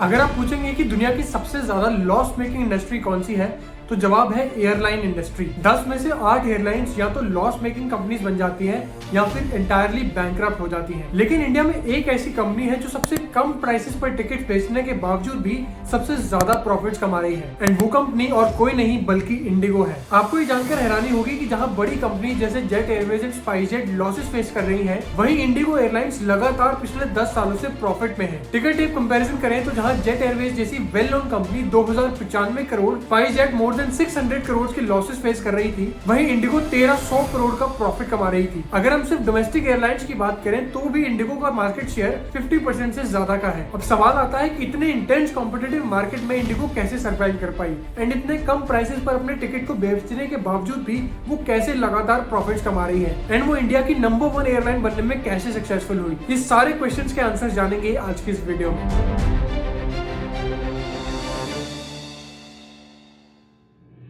अगर आप पूछेंगे कि दुनिया की सबसे ज्यादा लॉस मेकिंग इंडस्ट्री कौन सी है, तो जवाब है एयरलाइन इंडस्ट्री। 10 में से 8 एयरलाइंस या तो लॉस मेकिंग कंपनीज बन जाती हैं या फिर एंटायरली बैंकरप्ट हो जाती हैं। लेकिन इंडिया में एक ऐसी कंपनी है जो सबसे कम प्राइसेस पर टिकट बेचने के बावजूद भी सबसे ज्यादा प्रॉफिट्स कमा रही है, एंड वो कंपनी और कोई नहीं बल्कि इंडिगो है। आपको ये जानकर हैरानी होगी कि जहां बड़ी कंपनी जैसे jet Airways and SpiceJet losses face कर रही है, वहीं इंडिगो एयरलाइंस लगातार पिछले 10 सालों से प्रॉफिट में है। टिकट टेप कंपैरिजन करें तो जहां जेट एयरवेज जैसी well known company 2095 crore, SpiceJet more than 600 crore की लॉसेस फेस कर रही थी, वहीं इंडिगो 1300 करोड़ का प्रॉफिट कमा रही थी। अगर हम सिर्फ डोमेस्टिक एयरलाइंस की बात करें तो भी इंडिगो का मार्केट शेयर 50% से ज्यादा का है। अब सवाल आता है कि इतने इंटेंस कॉम्पिटिटिव मार्केट में इंडिगो कैसे सर्वाइव कर पाई, एंड इतने कम प्राइसेस पर अपने टिकट को बेचने के बावजूद भी वो कैसे लगातार प्रॉफिट्स कमा रही है, एंड वो इंडिया की नंबर 1 एयरलाइन बनने में कैसे सक्सेसफुल हुई। ये सारे क्वेश्चंस के आंसर जानेंगे आज की इस वीडियो में।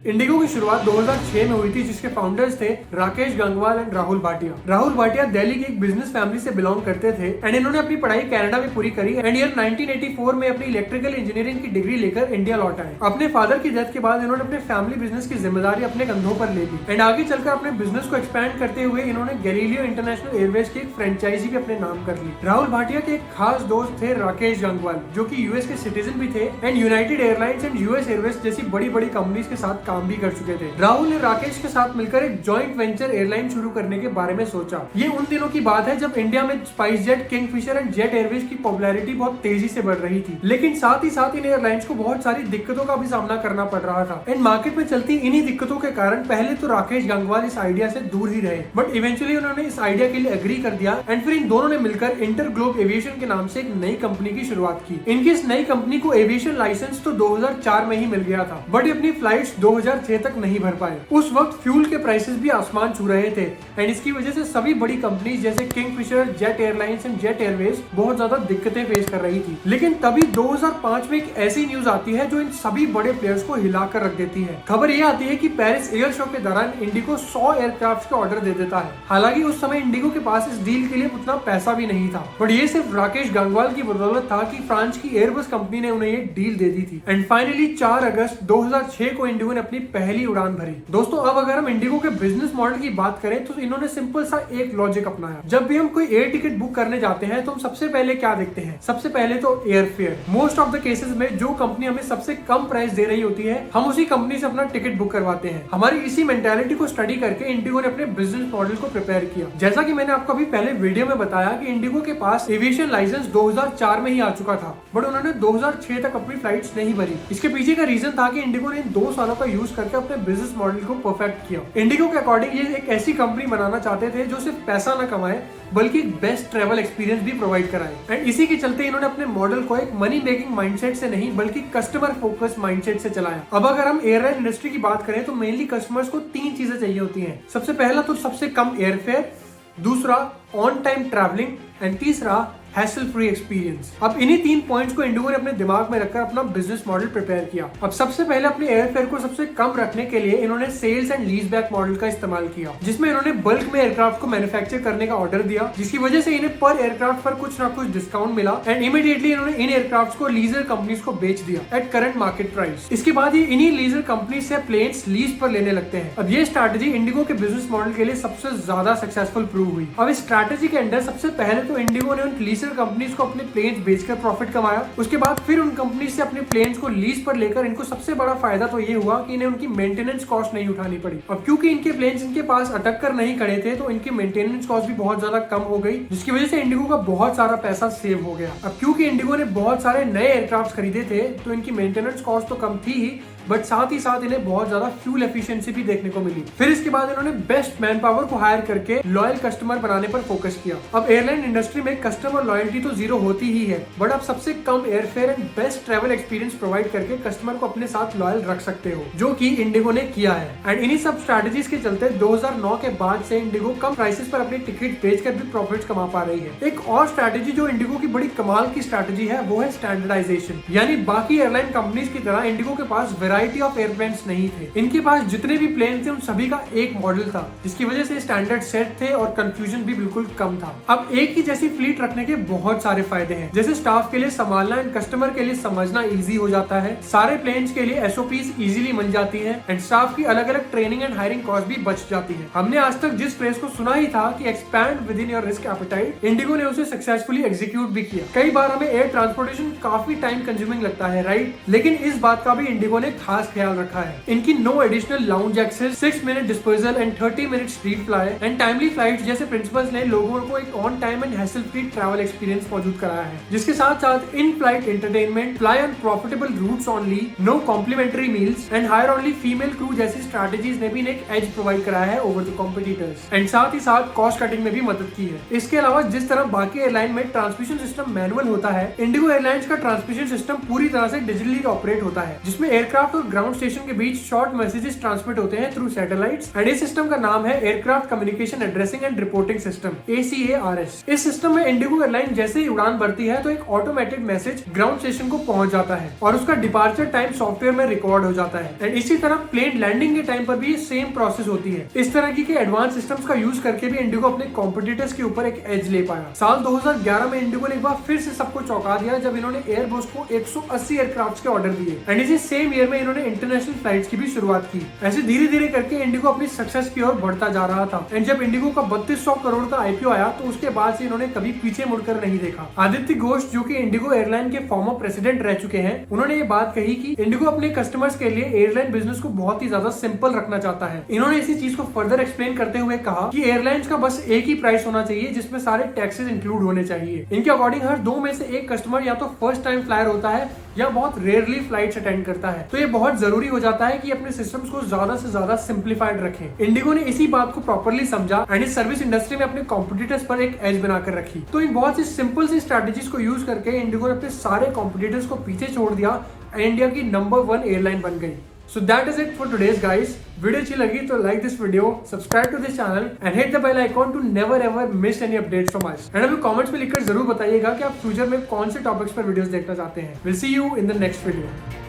इंडिगो की शुरुआत 2006 में हुई थी, जिसके फाउंडर्स थे राकेश गंगवाल एंड राहुल भाटिया। राहुल भाटिया दिल्ली की एक बिजनेस फैमिली से बिलोंग करते थे, एंड इन्होंने अपनी पढ़ाई कनाडा में पूरी करी, एंड ईयर 1984 में अपनी इलेक्ट्रिकल इंजीनियरिंग की डिग्री लेकर इंडिया लौट आए। अपने फादर की डेथ के बाद इन्होंने अपने फैमिली बिजनेस की जिम्मेदारी अपने कंधों पर ले ली, एंड आगे चलकर अपने बिजनेस को एक्सपैंड करते हुए इन्होंने गैलीलियो इंटरनेशनल एयरवेज की एक फ्रेंचाइजी भी अपने नाम कर ली। राहुल भाटिया के एक खास दोस्त थे राकेश गंगवाल, जो की यूएस के सिटीजन भी थे, and United airlines and US Airways जैसी बड़ी बड़ी कंपनीज के साथ काम भी कर चुके थे। राहुल ने राकेश के साथ मिलकर एक जॉइंट वेंचर एयरलाइन शुरू करने के बारे में सोचा। ये उन दिनों की बात है जब इंडिया में SpiceJet, Kingfisher and jet Airways की पॉपुलैरिटी बहुत तेजी से बढ़ रही थी, लेकिन साथ ही साथ इन एयरलाइंस को बहुत सारी दिक्कतों का भी सामना करना पड़ रहा था। एंड मार्केट में चलती इन्हीं दिक्कतों के कारण पहले तो राकेश गंगवाल इस आइडिया से दूर ही रहे, बट इवेंचुअली उन्होंने इस आइडिया के लिए एग्री कर दिया, एंड फिर इन दोनों ने मिलकर इंटर ग्लोब एविएशन के नाम से एक नई कंपनी की शुरुआत की। इनकी इस नई कंपनी को एविएशन लाइसेंस तो 2004 में ही मिल गया था, बट ये अपनी फ्लाइट्स 2006 तक नहीं भर पाए। उस वक्त फ्यूल के प्राइसेस भी आसमान छू रहे थे, एंड इसकी वजह से सभी बड़ी कंपनीज जैसे Kingfisher, jet airlines and jet Airways बहुत ज्यादा दिक्कतें फेस कर रही थी। लेकिन तभी 2005 में एक ऐसी न्यूज आती है जो इन सभी बड़े प्लेयर्स को हिलाकर रख देती है। खबर ये आती है कि पेरिस एयर शो के दौरान इंडिगो 100 एयरक्राफ्ट का ऑर्डर दे देता है। हालांकि उस समय इंडिगो के पास इस डील के लिए उतना पैसा भी नहीं था, बट ये सिर्फ राकेश गंगवाल की बदौलत था कि फ्रांस की एयरबस कंपनी ने उन्हें ये डील दे दी थी। एंड फाइनली 4 अगस्त 2006 को इंडिगो ने अपनी पहली उड़ान भरी। दोस्तों, अब अगर हम इंडिगो के बिजनेस मॉडल की बात करें तो इन्होंने सिंपल सा एक लॉजिक अपनाया। जब भी हम कोई एयर टिकट बुक करने जाते हैं तो हम सबसे पहले क्या देखते हैं? सबसे पहले तो air fare. Most of the cases में जो कंपनी हमें सबसे कम प्राइस दे रही होती है, हम उसी कंपनी से अपना टिकट बुक करवाते हैं। हमारी इसी मेंटालिटी को स्टडी करके इंडिगो ने अपने बिजनेस मॉडल को प्रिपेयर किया। जैसा कि मैंने आपको अभी पहले वीडियो में बताया कि इंडिगो के पास एविएशन लाइसेंस 2004 में ही आ चुका था, बट उन्होंने 2006 तक अपनी फ्लाइट्स नहीं भरी। इसके पीछे का रीजन था कि इंडिगो ने इन 2 सालों का यूज करके अपने बिजनेस मॉडल को परफेक्ट किया। इंडिगो के अकॉर्डिंग ये एक ऐसी कंपनी बनाना चाहते थे जो सिर्फ पैसा न कमाए बल्कि बेस्ट ट्रैवल एक्सपीरियंस भी प्रोवाइड कराए, एंड इसी के चलते इन्होंने अपने मॉडल को एक मनी मेकिंग माइंडसेट से नहीं बल्कि कस्टमर फोकस माइंडसेट से चलाया। अब अगर हम एयरलाइन इंडस्ट्री की बात करें तो मेनली कस्टमर्स को 3 चीजें चाहिए होती हैं। सबसे पहला तो सबसे कम एयरफेयर, दूसरा ऑन टाइम ट्रैवलिंग, एंड तीसरा हैसल फ्री एक्सपीरियंस। अब इन्हीं 3 पॉइंट्स को इंडिगो ने अपने दिमाग में रखकर अपना बिजनेस मॉडल प्रिपेयर किया। अब सबसे पहले अपने एयरफेयर को सबसे कम रखने के लिए इन्होंने sales and lease back model का इस्तेमाल किया, जिसमें इन्होंने बल्क में एयरक्राफ्ट को मैन्युफैक्चर करने का ऑर्डर दिया, जिसकी वजह से इन्हें पर एयरक्राफ्ट पर कुछ ना कुछ डिस्काउंट मिला, एंड इमीडिएटली इन्होंने इन एयरक्राफ्ट को लीजर कंपनीज को बेच दिया एट करंट मार्केट प्राइस। इसके बाद ही इन्हीं लीजर कंपनी से प्लेन्स लीज पर लेने लगते हैं। अब ये स्ट्रैटेजी इंडिगो के बिजनेस मॉडल के लिए सबसे ज्यादा सक्सेसफुल प्रूव हुई। अब इस स्ट्रैटेजी के अंदर सबसे पहले तो इंडिगो ने उन लीजर कंपनीज को प्लेन्स बेचकर प्रॉफिट कमाया। उसके बाद फिर उन कंपनी से अपने प्लेन्स को लीज पर लेकर इनको सबसे बड़ा फायदा तो ये हुआ कि इन्हें उनकी मेंटेनेंस कॉस्ट नहीं उठानी पड़ी। अब क्योंकि इनके प्लेन्स इनके पास अटक कर नहीं खड़े थे तो इनकी मेंटेनेंस कॉस्ट भी बहुत ज्यादा कम हो गई, जिसकी वजह से इंडिगो का बहुत सारा पैसा सेव हो गया। अब क्योंकि इंडिगो ने बहुत सारे नए एयरक्राफ्ट खरीदे थे तो इनकी मेंटेनेंस कॉस्ट तो कम थी ही, बट साथ ही साथ इन्हें बहुत ज्यादा फ्यूल एफिशिएंसी भी देखने को मिली। फिर इसके बाद इन्होंने बेस्ट मैन पावर को हायर करके लॉयल कस्टमर बनाने पर फोकस किया। अब एयरलाइन इंडस्ट्री में कस्टमर लॉयल्टी तो जीरो होती ही है, बट आप सबसे कम airfare and best travel experience provide करके कस्टमर को अपने साथ लॉयल रख सकते हो, जो कि इंडिगो ने किया है। एंड इन्हीं सब स्ट्रैटेजीज के चलते 2009 के बाद से इंडिगो कम प्राइसेस पर अपनी टिकट बेचकर भी प्रॉफिट्स कमा पा रही है। एक और स्ट्रैटेजी जो इंडिगो की बड़ी कमाल की स्ट्रैटेजी है वो है स्टैंडर्डाइजेशन, यानी बाकी एयरलाइन कंपनीज की तरह इंडिगो के पास वैरायटी ऑफ एयरप्लेन्स नहीं थे। इनके पास जितने भी प्लेन थे उन सभी का एक मॉडल था, जिसकी वजह से स्टैंडर्ड सेट थे और कंफ्यूजन भी बिल्कुल कम था। अब एक ही जैसी फ्लीट रखने के बहुत सारे फायदे हैं, जैसे स्टाफ के लिए संभालना एंड कस्टमर के लिए समझना इजी हो जाता है, सारे प्लेन्स के लिए SOPs इजीली बन जाती है एंड स्टाफ की अलग अलग ट्रेनिंग एंड हायरिंग कॉस्ट भी बच जाती है। हमने आज तक जिस फ्रेज को सुना ही था कि expand with in your risk appetite, Indigo ने उसे सक्सेसफुली एग्जीक्यूट भी किया। कई बार हमें एयर ट्रांसपोर्टेशन काफी टाइम कंज्यूमिंग लगता है, राइट? लेकिन इस बात का भी इंडिगो ने खास ख्याल रखा है। इनकी no additional lounge access, 6 minute disposal and 30 minute street fly and timely flight जैसे प्रिंसिपल्स ने लोगों को एक on time and hassle free travel experience मौजूद कराया है, जिसके साथ साथ in flight entertainment, fly on profitable routes only, no complimentary meals and hire only female crew जैसी स्ट्रैटेजीज ने भी एक एज प्रोवाइड कराया है ओवर द कॉम्पिटिटर्स एंड साथ ही साथ कॉस्ट कटिंग में भी मदद की है। इसके अलावा जिस तरह बाकी एयरलाइन में ट्रांसमिशन सिस्टम मैनुअल होता है, इंडिगो एयरलाइंस का ट्रांसमिशन सिस्टम पूरी तरह से डिजिटली ऑपरेट होता है, जिसमें एयरक्राफ्ट और ग्राउंड स्टेशन के बीच शॉर्ट मैसेजेस ट्रांसमिट होते हैं थ्रू सैटेलाइट्स एंड इस सिस्टम का नाम है aircraft communication addressing and reporting system, ACARS। इस सिस्टम में इंडिगो एयरलाइन जैसे ही उड़ान भरती है तो एक ऑटोमेटेड मैसेज ग्राउंड स्टेशन को पहुंच जाता है और उसका डिपार्चर टाइम सॉफ्टवेयर में रिकॉर्ड हो जाता है एंड इसी तरह प्लेन लैंडिंग के टाइम पर भी सेम प्रोसेस होती है। इस तरह की एडवांस सिस्टम्स का यूज करके भी इंडिगो अपने कॉम्पिटिटर्स के ऊपर एक एज ले पाया। साल 2011 में इंडिगो ने एक बार फिर से सबको चौंका दिया जब इन्होंने एयरबस को 180 एयरक्राफ्ट के ऑर्डर दिए एंड इसी सेम ईयर में इन्होंने इंटरनेशनल फ्लाइट्स की भी शुरुआत की। ऐसे धीरे धीरे करके इंडिगो अपनी सक्सेस की ओर बढ़ता जा रहा था एंड जब इंडिगो का 3200 करोड़ का IPO आया तो उसके बाद से इन्होंने कभी पीछे मुड़कर नहीं देखा। आदित्य घोष, जो कि इंडिगो एयरलाइन के फॉर्मर प्रेसिडेंट रह चुके हैं, उन्होंने ये बात कही कि इंडिगो अपने कस्टमर्स के लिए एयरलाइन बिजनेस को बहुत ही ज्यादा सिंपल रखना चाहता है। इन्होंने इसी चीज को फर्दर एक्सप्लेन करते हुए कहा कि एयरलाइंस का बस एक ही प्राइस होना चाहिए जिसमें सारे टैक्सेस इंक्लूड होने चाहिए। इनके अकॉर्डिंग हर 2 में से एक कस्टमर या तो फर्स्ट टाइम फ्लायर होता है या बहुत रेयरली फ्लाइट्स अटेंड करता है, तो ये बहुत जरूरी हो जाता है कि अपने सिस्टम्स को ज्यादा से ज्यादा सिंप्लीफाइड रखें। इंडिगो ने इसी बात को प्रॉपर्ली समझा एंड इस सर्विस इंडस्ट्री में अपने कॉम्पिटिटर्स पर एक एज बनाकर रखी। तो इन बहुत सी सिंपल सी स्ट्रेटेजीज को यूज करके इंडिगो ने अपने सारे कॉम्पिटिटर्स को पीछे छोड़ दिया, इंडिया की नंबर 1 एयरलाइन बन गई। So that is it for today's guys. Video अच्छी लगी तो like this video, subscribe to this channel and hit the bell icon to never ever miss any updates from us. And अभी comments में लिखकर जरूर बताइएगा कि आप फ्यूचर में कौन से टॉपिक्स पर वीडियोस देखना चाहते हैं। We'll see you in the next video.